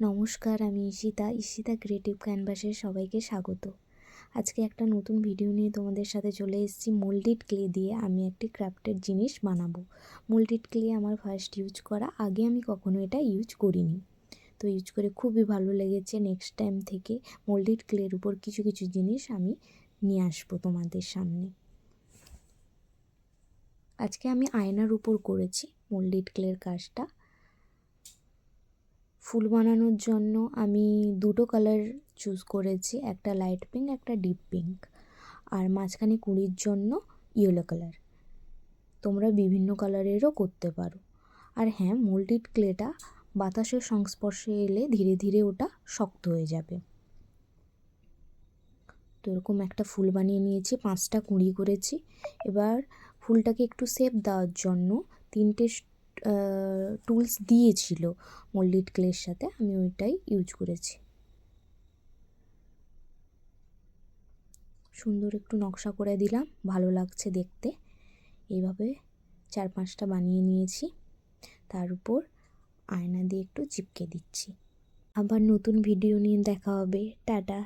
নমস্কার, আমি ঈশিতা ক্রিয়েটিভ ক্যানভাসে সবাইকে স্বাগত। আজকে একটা নতুন ভিডিও নিয়ে তোমাদের সাথে চলে এসেছি। মোল্ডেড ক্লে দিয়ে আমি একটি ক্রাফটের জিনিস বানাবো। মোল্ডেড ক্লে আমার ফার্স্ট ইউজ করা, আগে আমি কখনো এটা ইউজ করিনি, তো ইউজ করে খুবই ভালো লেগেছে। নেক্সট টাইম থেকে মোল্ডেড ক্লের উপর কিছু কিছু জিনিস আমি নিয়ে আসবো তোমাদের সামনে। আজকে আমি আয়নার উপর করেছি মোল্ডেড ক্লের কাজটা। ফুল বানানোর জন্য আমি দুটো কালার চুজ করেছি, একটা লাইট পিঙ্ক, একটা ডিপ পিঙ্ক, আর মাঝখানে কুঁড়ির জন্য ইয়েলো কালার। তোমরা বিভিন্ন কালারেরও করতে পারো। আর হ্যাঁ, মোল্ডেড ক্লেটা বাতাসের সংস্পর্শে এলে ধীরে ধীরে ওটা শক্ত হয়ে যাবে। তো এরকম একটা ফুল বানিয়ে নিয়েছি, 5টা কুঁড়ি করেছি। এবার ফুলটাকে একটু শেপ দেওয়ার জন্য 3টে টুলস দিয়েছিল মোল্ডেড ক্লের সাথে, আমি ওইটাই ইউজ করেছি। সুন্দর একটু নকশা করে দিলাম, ভালো লাগছে দেখতে। এইভাবে 4-5টা বানিয়ে নিয়েছি, তার উপর আয়না দিয়ে একটু চিপকে দিচ্ছি। আবার নতুন ভিডিও নিয়ে দেখা হবে। টাটা।